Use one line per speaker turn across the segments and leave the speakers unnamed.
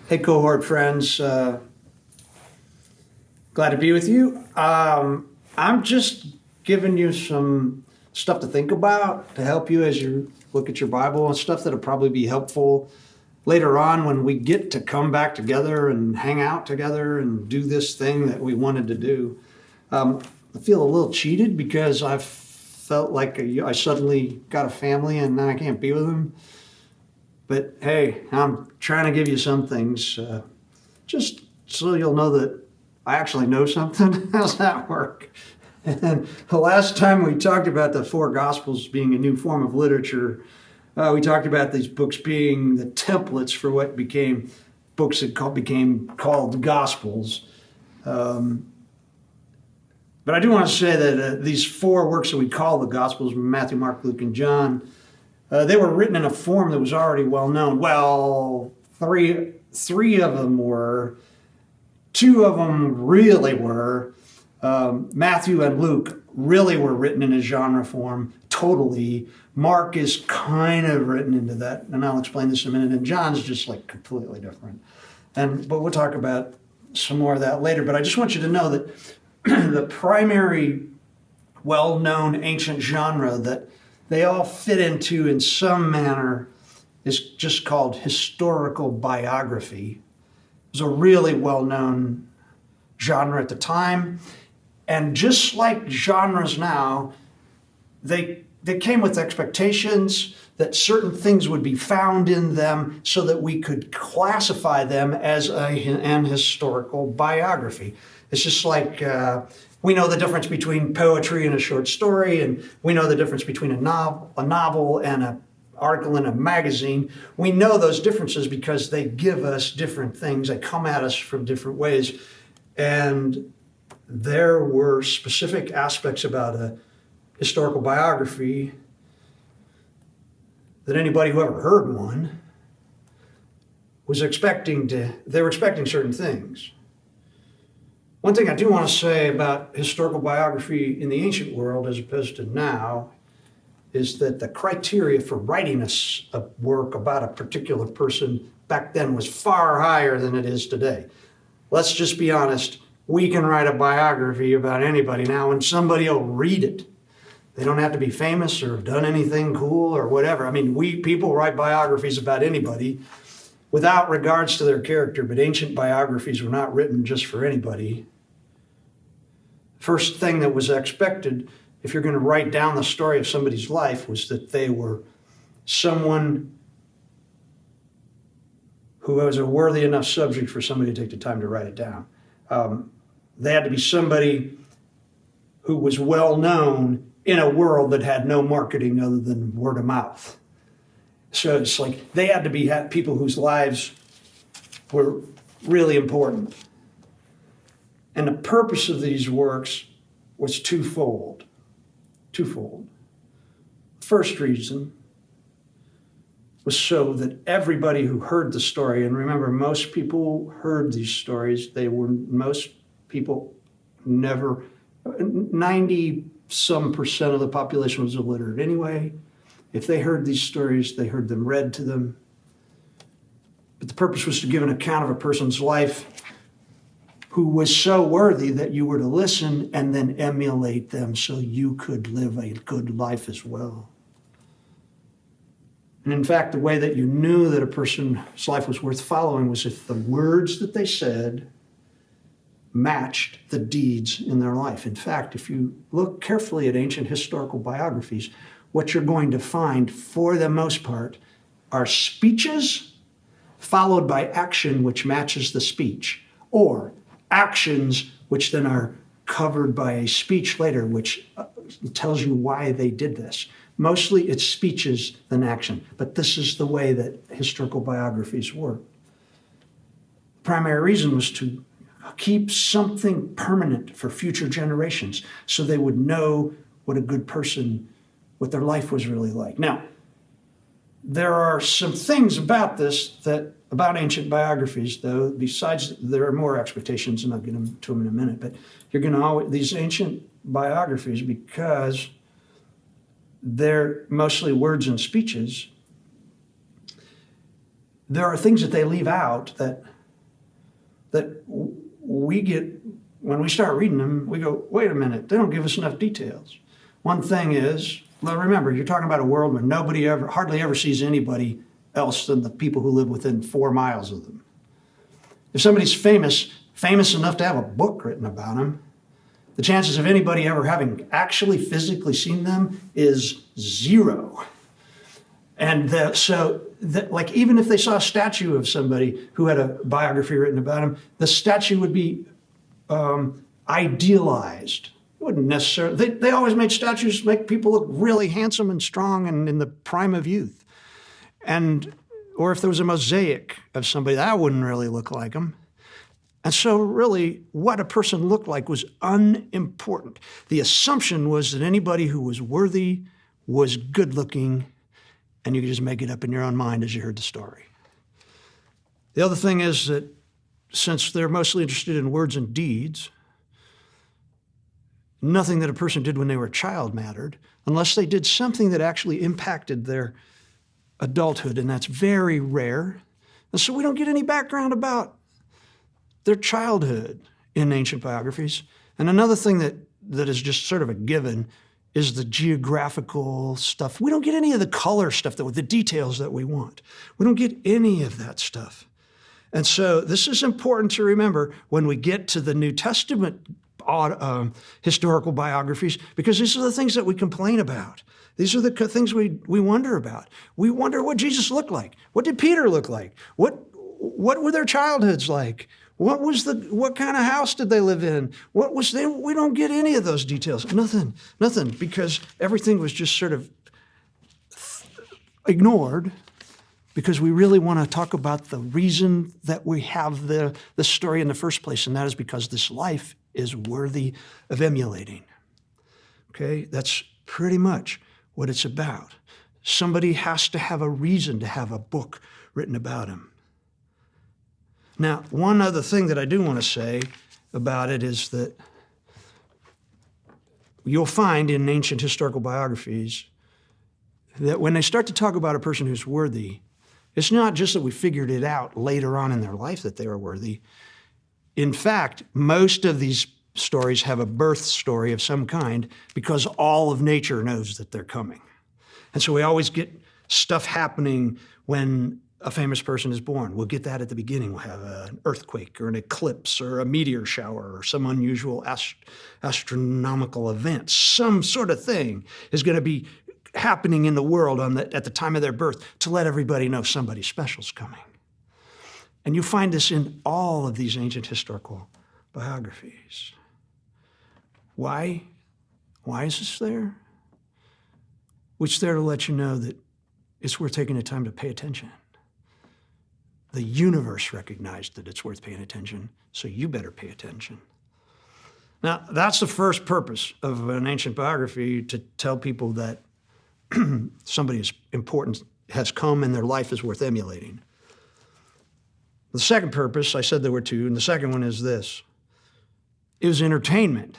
Hey, Cohort friends. Glad to be with you. I'm just giving you some stuff to think about to help you as you look at your Bible, and stuff that'll probably be helpful later on when we get to come back together and hang out together and do this thing that we wanted to do. I feel a little cheated because I felt like I suddenly got a family and now I can't be with them. But hey, I'm trying to give you some things just so you'll know that I actually know something. How's that work? And the last time we talked about the four Gospels being a new form of literature, we talked about these books being the templates for what became books that became called Gospels. But I do want to say that these four works that we call the Gospels, Matthew, Mark, Luke, and John, they were written in a form that was already well known. Well, three of them were. Two of them really were. Matthew and Luke really were written in a genre form, totally. Mark is kind of written into that, and I'll explain this in a minute. And John's just like completely different. But we'll talk about some more of that later. But I just want you to know that the primary well-known ancient genre that they all fit into in some manner is just called historical biography. It was a really well-known genre at the time. And just like genres now, they came with expectations that certain things would be found in them so that we could classify them as an historical biography. It's just like we know the difference between poetry and a short story, and we know the difference between a novel and an article in a magazine. We know those differences because they give us different things. They come at us from different ways. And there were specific aspects about a historical biography that anybody who ever heard one was expecting certain things. One thing I do want to say about historical biography in the ancient world as opposed to now is that the criteria for writing a work about a particular person back then was far higher than it is today. Let's just be honest. We can write a biography about anybody now and somebody will read it. They don't have to be famous or have done anything cool or whatever. I mean, people write biographies about anybody without regards to their character, but ancient biographies were not written just for anybody. First thing that was expected, if you're going to write down the story of somebody's life, was that they were someone who was a worthy enough subject for somebody to take the time to write it down. They had to be somebody who was well known in a world that had no marketing other than word of mouth. So it's like they had to be people whose lives were really important. And the purpose of these works was twofold. First reason was so that everybody who heard the story, and remember, most people heard these stories, most people never, 90-some% of the population was illiterate anyway. If they heard these stories, they heard them read to them. But the purpose was to give an account of a person's life who was so worthy that you were to listen and then emulate them so you could live a good life as well. And in fact, the way that you knew that a person's life was worth following was if the words that they said matched the deeds in their life. In fact, if you look carefully at ancient historical biographies, what you're going to find, for the most part, are speeches followed by action which matches the speech, or actions which then are covered by a speech later which tells you why they did this. Mostly it's speeches than action, but this is the way that historical biographies work. The primary reason was to keep something permanent for future generations so they would know what a good person, what their life was really like. Now, there are some things about about ancient biographies, though, besides there are more expectations, and I'll get to them in a minute, but you're going to always, these ancient biographies, because they're mostly words and speeches, there are things that they leave out that that we get, when we start reading them, we go, wait a minute, they don't give us enough details. One thing is, well, remember, you're talking about a world where hardly ever sees anybody else than the people who live within 4 miles of them. If somebody's famous enough to have a book written about them, the chances of anybody ever having actually physically seen them is 0. And like even if they saw a statue of somebody who had a biography written about him, the statue would be idealized. It wouldn't necessarily, they always made statues make people look really handsome and strong and in the prime of youth. Or if there was a mosaic of somebody, that wouldn't really look like them. And so really what a person looked like was unimportant. The assumption was that anybody who was worthy was good looking, and you could just make it up in your own mind as you heard the story. The other thing is that since they're mostly interested in words and deeds, nothing that a person did when they were a child mattered unless they did something that actually impacted their adulthood, and that's very rare. And so we don't get any background about their childhood in ancient biographies. And another thing that is just sort of a given is the geographical stuff. We don't get any of the color stuff, the details that we want. We don't get any of that stuff. And so this is important to remember when we get to the New Testament historical biographies, because these are the things that we complain about. These are the things we wonder about. We wonder what Jesus looked like. What did Peter look like? What were their childhoods like? What kind of house did they live in? We don't get any of those details. Nothing, because everything was just sort of ignored because we really want to talk about the reason that we have the story in the first place, and that is because this life is worthy of emulating. Okay, that's pretty much what it's about. Somebody has to have a reason to have a book written about him. Now, one other thing that I do want to say about it is that you'll find in ancient historical biographies that when they start to talk about a person who's worthy, it's not just that we figured it out later on in their life that they were worthy. In fact, most of these stories have a birth story of some kind because all of nature knows that they're coming. And so we always get stuff happening when a famous person is born. We'll get that at the beginning. We'll have an earthquake or an eclipse or a meteor shower or some unusual astronomical event. Some sort of thing is going to be happening in the world at the time of their birth to let everybody know somebody special's coming. And you find this in all of these ancient historical biographies. Why? Why is this there? It's there to let you know that it's worth taking the time to pay attention. The universe recognized that it's worth paying attention, so you better pay attention. Now, that's the first purpose of an ancient biography, to tell people that somebody is important has come and their life is worth emulating. The second purpose, I said there were two, and the second one is this. It was entertainment.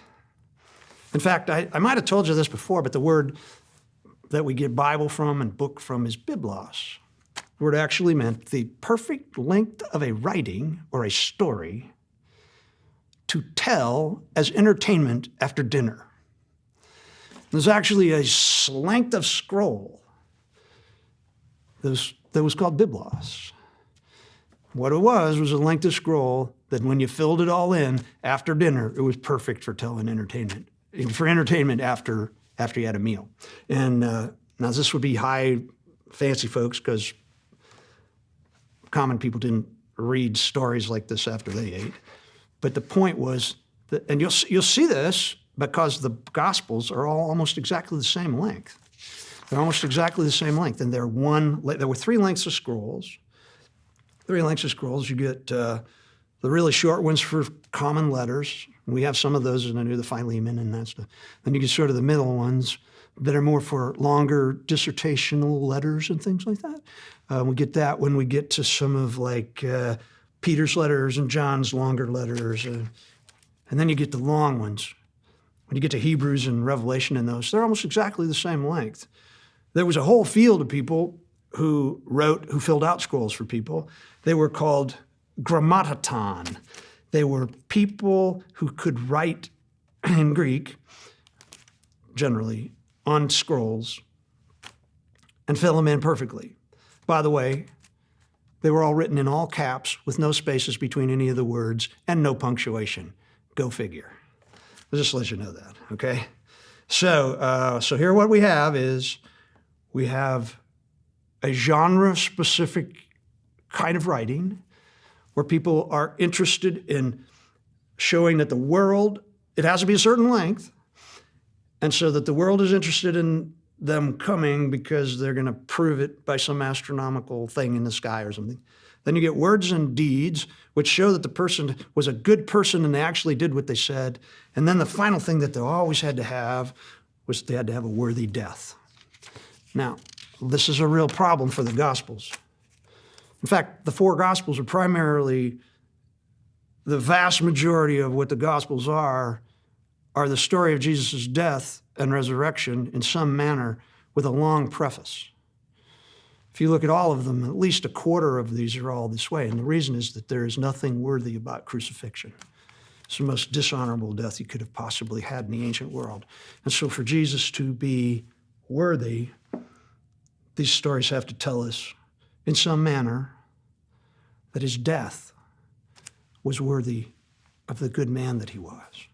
In fact, I might have told you this before, but the word that we get Bible from and book from is biblos. The word actually meant the perfect length of a writing or a story to tell as entertainment after dinner. There's actually a length of scroll that was called biblos. What it was a length of scroll that when you filled it all in after dinner, it was perfect for telling entertainment, after you had a meal. And now this would be high fancy folks because common people didn't read stories like this after they ate. But the point was that, and you'll see this because the Gospels are all almost exactly the same length. They're almost exactly the same length. And there were 3 lengths of scrolls. 3 lengths of scrolls. You get the really short ones for common letters. We have some of those in the Philemon and that stuff. Then you get sort of the middle ones that are more for longer dissertational letters and things like that. We get that when we get to some of like Peter's letters and John's longer letters. And then you get the long ones. When you get to Hebrews and Revelation and those, they're almost exactly the same length. There was a whole field of people who filled out scrolls for people. They were called grammaton. They were people who could write in Greek, generally, on scrolls and fill them in perfectly. By the way, they were all written in all caps with no spaces between any of the words and no punctuation. Go figure. I'll just let you know that, okay? So here what we have is we have a genre-specific kind of writing where people are interested in showing that the world, it has to be a certain length, and so that the world is interested in them coming because they're going to prove it by some astronomical thing in the sky or something. Then you get words and deeds, which show that the person was a good person and they actually did what they said. And then the final thing that they always had to have was they had to have a worthy death. Now, this is a real problem for the Gospels. In fact, the four Gospels are primarily, the vast majority of what the Gospels are the story of Jesus' death and resurrection in some manner with a long preface. If you look at all of them, at least a quarter of these are all this way. And the reason is that there is nothing worthy about crucifixion. It's the most dishonorable death you could have possibly had in the ancient world. And so for Jesus to be worthy, these stories have to tell us in some manner that his death was worthy of the good man that he was.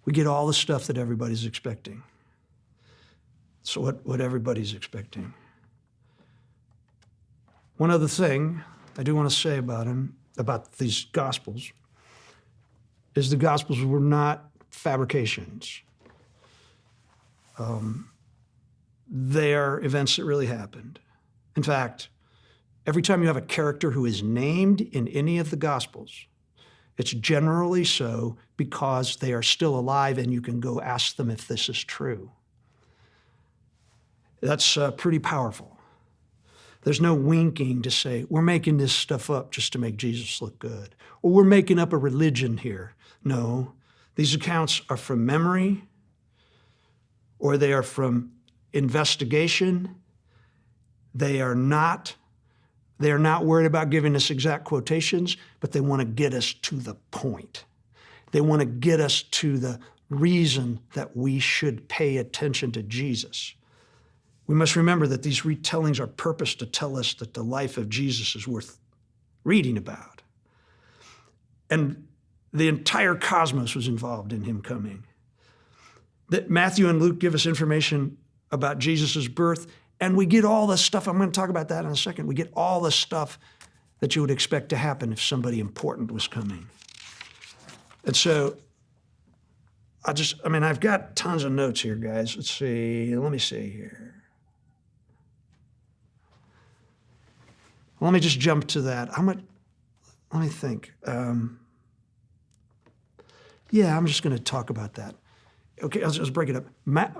We get all the stuff that everybody's expecting. So what everybody's expecting. One other thing I do want to say about these Gospels, is the Gospels were not fabrications. They are events that really happened. In fact, every time you have a character who is named in any of the Gospels, it's generally so because they are still alive and you can go ask them if this is true. That's pretty powerful. There's no winking to say, we're making this stuff up just to make Jesus look good, or we're making up a religion here. No, these accounts are from memory, or they are from investigation. They are not worried about giving us exact quotations, but they want to get us to the point. They want to get us to the reason that we should pay attention to Jesus. We must remember that these retellings are purposed to tell us that the life of Jesus is worth reading about. And the entire cosmos was involved in him coming. That Matthew and Luke give us information about Jesus' birth, and we get all the stuff, I'm going to talk about that in a second, we get all the stuff that you would expect to happen if somebody important was coming. And so, I've got tons of notes here, guys. Let me see here. Let me just jump to that. Let me think. I'm just going to talk about that. Okay, let's break it up.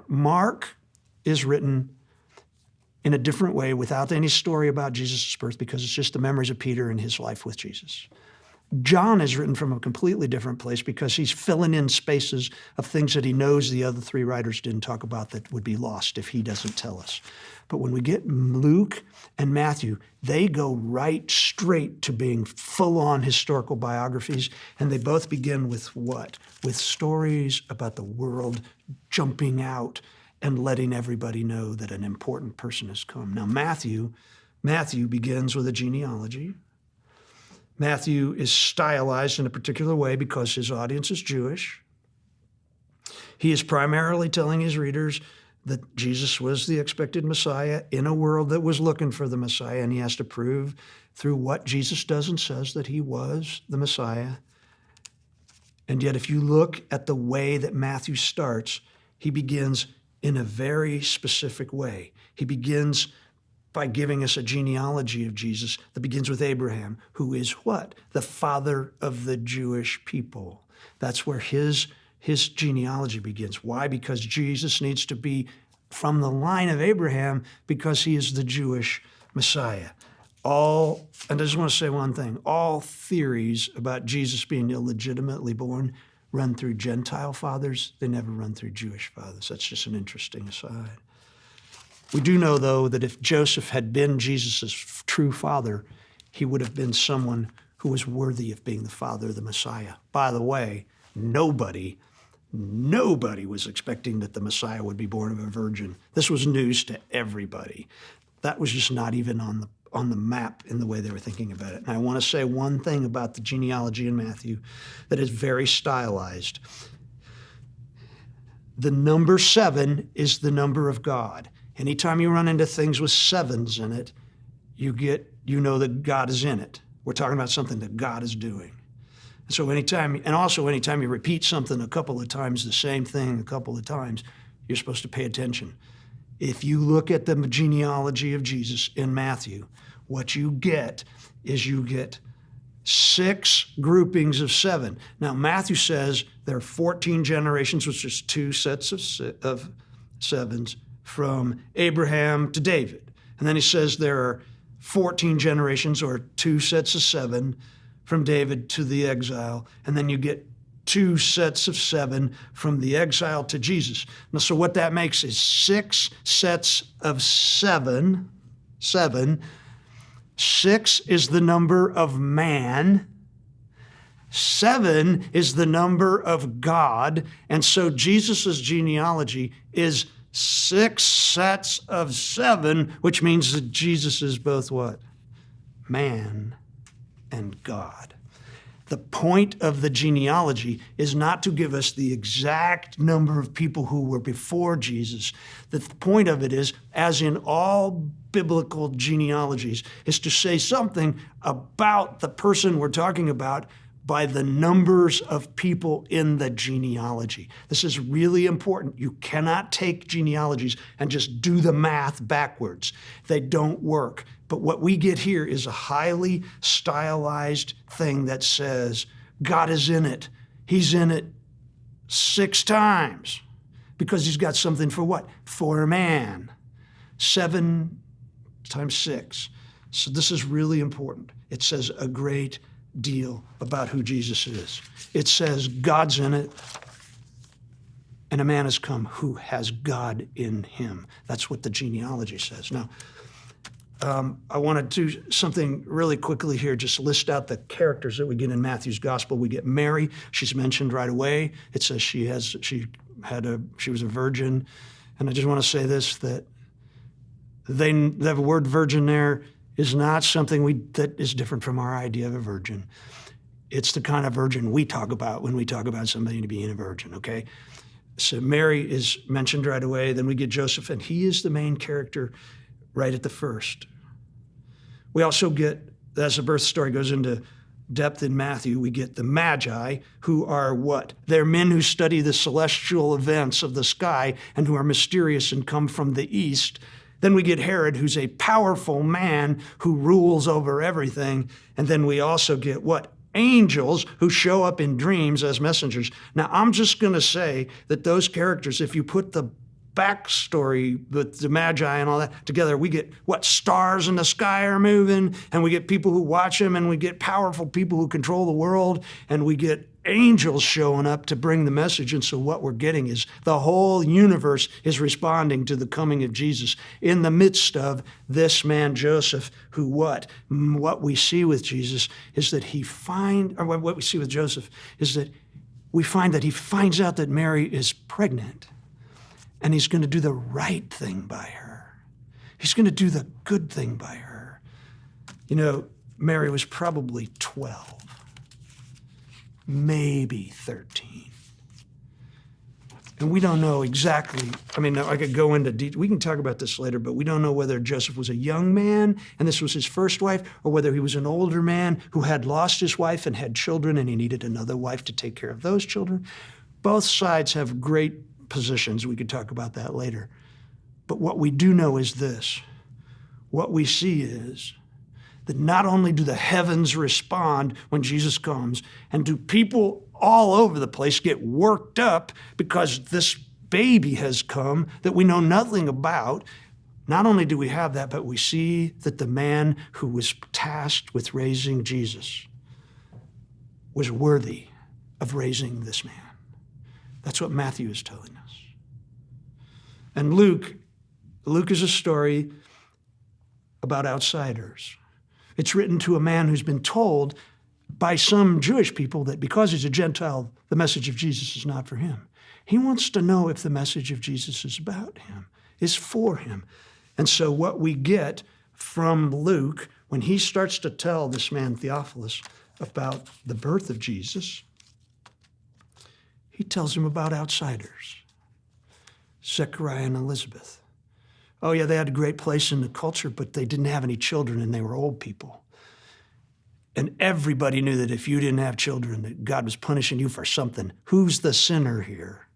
Mark is written in a different way without any story about Jesus' birth because it's just the memories of Peter and his life with Jesus. John is written from a completely different place because he's filling in spaces of things that he knows the other three writers didn't talk about that would be lost if he doesn't tell us. But when we get Luke and Matthew, they go right straight to being full-on historical biographies, and they both begin with what? With stories about the world jumping out and letting everybody know that an important person has come. Now, Matthew begins with a genealogy. Matthew is stylized in a particular way because his audience is Jewish. He is primarily telling his readers that Jesus was the expected Messiah in a world that was looking for the Messiah, and he has to prove through what Jesus does and says that he was the Messiah. And yet, if you look at the way that Matthew starts, he begins in a very specific way. He begins by giving us a genealogy of Jesus that begins with Abraham, who is what? The father of the Jewish people. That's where his genealogy begins. Why? Because Jesus needs to be from the line of Abraham because he is the Jewish Messiah. And I just want to say one thing. All theories about Jesus being illegitimately born run through Gentile fathers. They never run through Jewish fathers. That's just an interesting aside. We do know, though, that if Joseph had been Jesus' true father, he would have been someone who was worthy of being the father of the Messiah. By the way, nobody was expecting that the Messiah would be born of a virgin. This was news to everybody. That was just not even on the map in the way they were thinking about it. And I want to say one thing about the genealogy in Matthew that is very stylized. The number 7 is the number of God. Anytime you run into things with 7s in it, you know that God is in it. We're talking about something that God is doing. So anytime you repeat something a couple of times, the same thing a couple of times, you're supposed to pay attention. If you look at the genealogy of Jesus in Matthew, what you get is 6 groupings of 7. Now, Matthew says there are 14 generations, which is 2 sets of 7s from Abraham to David. And then he says there are 14 generations, or 2 sets of 7 from David to the exile. And then you get 2 sets of 7 from the exile to Jesus. Now, so what that makes is 6 sets of 7. 6 is the number of man. 7 is the number of God. And so Jesus' genealogy is 6 sets of 7, which means that Jesus is both what? Man and God. The point of the genealogy is not to give us the exact number of people who were before Jesus. The point of it is, as in all biblical genealogies, is to say something about the person we're talking about by the numbers of people in the genealogy. This is really important. You cannot take genealogies and just do the math backwards. They don't work. But what we get here is a highly stylized thing that says God is in it. He's in it 6 times because he's got something for what? For man. 7 times 6. So this is really important. It says a great deal about who Jesus is. It says God's in it, and a man has come who has God in him. That's what the genealogy says. Now, I want to do something really quickly here, just list out the characters that we get in Matthew's gospel. We get Mary. She's mentioned right away. It says she was a virgin. And I just want to say this, that the word virgin there is not something that is different from our idea of a virgin. It's the kind of virgin we talk about when we talk about somebody being a virgin, okay? So Mary is mentioned right away. Then we get Joseph, and he is the main character right at the first. We also get, as the birth story goes into depth in Matthew, we get the Magi, who are what? They're men who study the celestial events of the sky and who are mysterious and come from the east. Then we get Herod, who's a powerful man who rules over everything. And then we also get what? Angels who show up in dreams as messengers. Now, I'm just going to say that those characters, if you put the backstory with the Magi and all that together, we get what? Stars in the sky are moving, and we get people who watch them, and we get powerful people who control the world, and we get angels showing up to bring the message. And so what we're getting is the whole universe is responding to the coming of Jesus in the midst of this man Joseph, who what we see with Jesus is that what we see with Joseph is that we find that he finds out that Mary is pregnant. And he's going to do the right thing by her. He's going to do the good thing by her. You know, Mary was probably 12, maybe 13. And we don't know exactly, I could go into detail. We can talk about this later, but we don't know whether Joseph was a young man and this was his first wife, or whether he was an older man who had lost his wife and had children and he needed another wife to take care of those children. Both sides have great positions. We could talk about that later. But what we do know is this. What we see is that not only do the heavens respond when Jesus comes, and do people all over the place get worked up because this baby has come that we know nothing about. Not only do we have that, but we see that the man who was tasked with raising Jesus was worthy of raising this man. That's what Matthew is telling us. And Luke is a story about outsiders. It's written to a man who's been told by some Jewish people that because he's a Gentile, the message of Jesus is not for him. He wants to know if the message of Jesus is about him, is for him. And so what we get from Luke, when he starts to tell this man Theophilus about the birth of Jesus, he tells him about outsiders, Zechariah and Elizabeth. Oh yeah, they had a great place in the culture, but they didn't have any children and they were old people. And everybody knew that if you didn't have children, that God was punishing you for something. Who's the sinner here?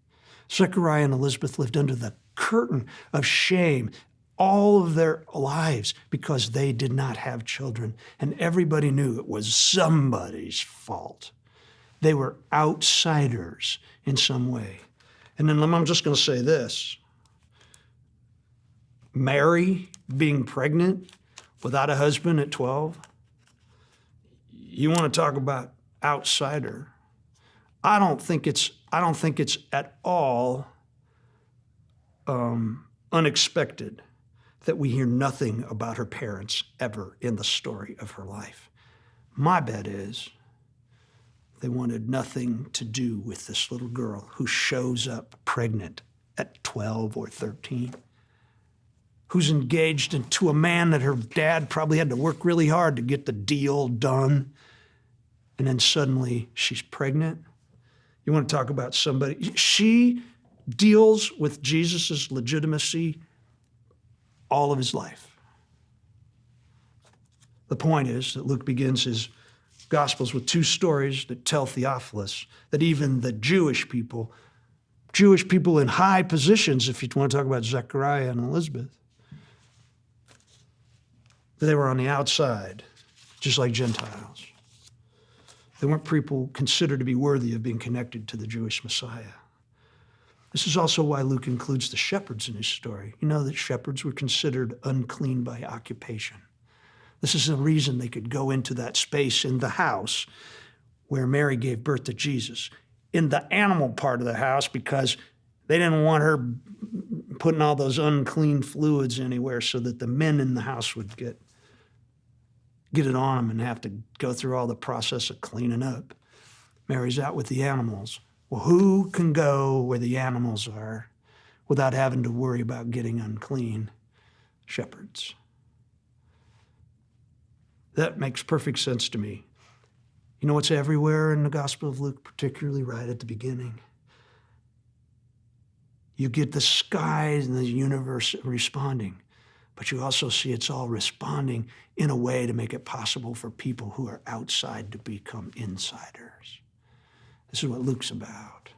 Zechariah and Elizabeth lived under the curtain of shame all of their lives because they did not have children. And everybody knew it was somebody's fault. They were outsiders in some way. And then I'm just going to say this. Mary being pregnant without a husband at 12, you want to talk about outsider. I don't think it's at all unexpected that we hear nothing about her parents ever in the story of her life. My bet is they wanted nothing to do with this little girl who shows up pregnant at 12 or 13, who's engaged to a man that her dad probably had to work really hard to get the deal done, and then suddenly she's pregnant. You want to talk about somebody? She deals with Jesus' legitimacy all of his life. The point is that Luke begins his Gospels with two stories that tell Theophilus that even the Jewish people in high positions, if you want to talk about Zechariah and Elizabeth, they were on the outside, just like Gentiles. They weren't people considered to be worthy of being connected to the Jewish Messiah. This is also why Luke includes the shepherds in his story. You know that shepherds were considered unclean by occupation. This is the reason they could go into that space in the house where Mary gave birth to Jesus, in the animal part of the house, because they didn't want her putting all those unclean fluids anywhere so that the men in the house would get it on them and have to go through all the process of cleaning up. Mary's out with the animals. Well, who can go where the animals are without having to worry about getting unclean? Shepherds. That makes perfect sense to me. You know what's everywhere in the Gospel of Luke, particularly right at the beginning? You get the skies and the universe responding, but you also see it's all responding in a way to make it possible for people who are outside to become insiders. This is what Luke's about.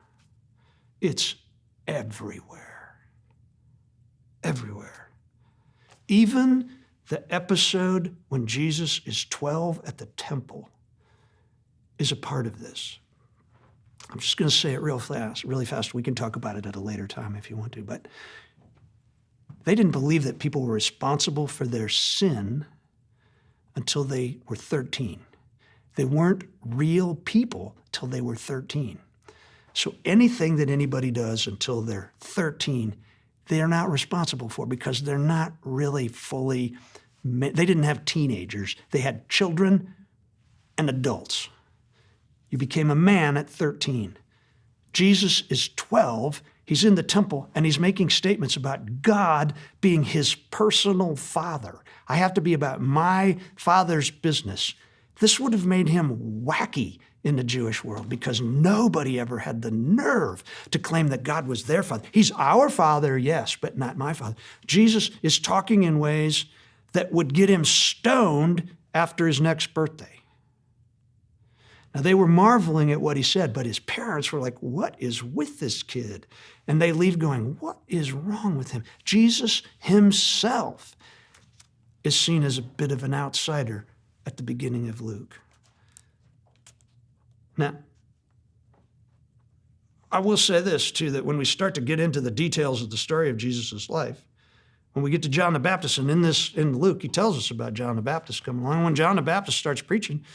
It's everywhere. Everywhere. Even the episode when Jesus is 12 at the temple is a part of this. I'm just going to say it really fast. We can talk about it at a later time if you want to, but they didn't believe that people were responsible for their sin until they were 13. They weren't real people till they were 13. So anything that anybody does until they're 13, they're not responsible for because they're not really fully, they didn't have teenagers. They had children and adults. You became a man at 13. Jesus is 12. He's in the temple and he's making statements about God being his personal father. I have to be about my father's business. This would have made him wacky in the Jewish world because nobody ever had the nerve to claim that God was their father. He's our father, yes, but not my father. Jesus is talking in ways that would get him stoned after his next birthday. Now, they were marveling at what he said, but his parents were like, what is with this kid? And they leave going, what is wrong with him? Jesus himself is seen as a bit of an outsider at the beginning of Luke. Now, I will say this, too, that when we start to get into the details of the story of Jesus' life, when we get to John the Baptist, and in Luke, he tells us about John the Baptist coming along. When John the Baptist starts preaching,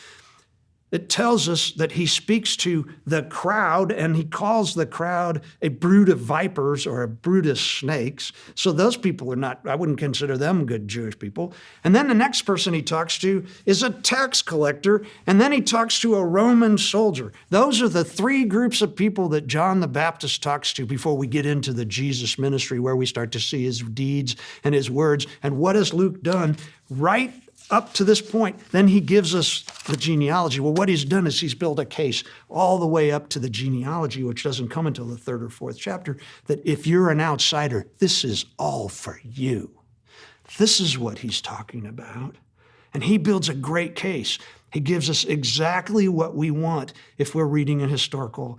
it tells us that he speaks to the crowd, and he calls the crowd a brood of vipers or a brood of snakes. So those people are not, I wouldn't consider them good Jewish people. And then the next person he talks to is a tax collector, and then he talks to a Roman soldier. Those are the three groups of people that John the Baptist talks to before we get into the Jesus ministry, where we start to see his deeds and his words. And what has Luke done right up to this point? Then he gives us the genealogy. Well, what he's done is he's built a case all the way up to the genealogy, which doesn't come until the third or fourth chapter, that if you're an outsider, this is all for you. This is what he's talking about. And he builds a great case. He gives us exactly what we want if we're reading a historical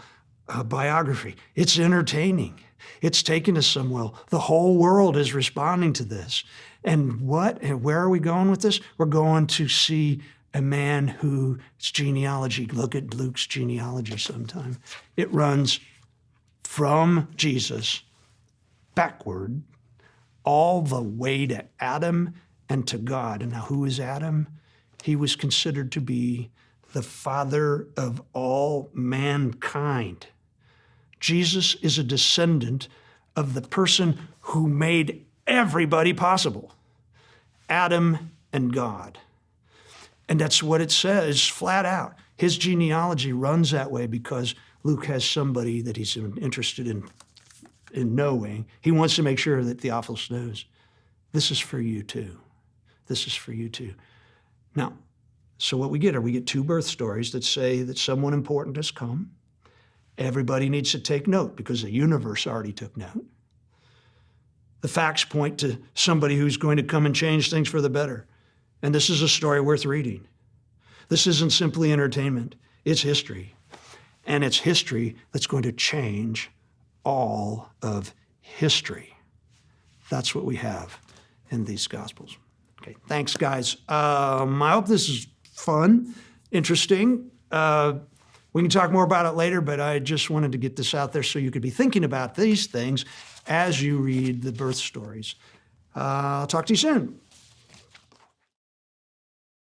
biography. It's entertaining. It's taken us somewhere. The whole world is responding to this. And where are we going with this? We're going to see a man whose genealogy, look at Luke's genealogy sometime. It runs from Jesus backward all the way to Adam and to God. And now who is Adam? He was considered to be the father of all mankind. Jesus is a descendant of the person who made everybody possible, Adam and God. And that's what it says flat out. His genealogy runs that way because Luke has somebody that he's interested in knowing. He wants to make sure that Theophilus knows, this is for you too. This is for you too. Now, so what we get two birth stories that say that someone important has come. Everybody needs to take note because the universe already took note. The facts point to somebody who's going to come and change things for the better. And this is a story worth reading. This isn't simply entertainment. It's history. And it's history that's going to change all of history. That's what we have in these Gospels. Okay, thanks, guys. I hope this is fun, interesting. We can talk more about it later, but I just wanted to get this out there so you could be thinking about these things as you read the birth stories. I'll talk to you soon.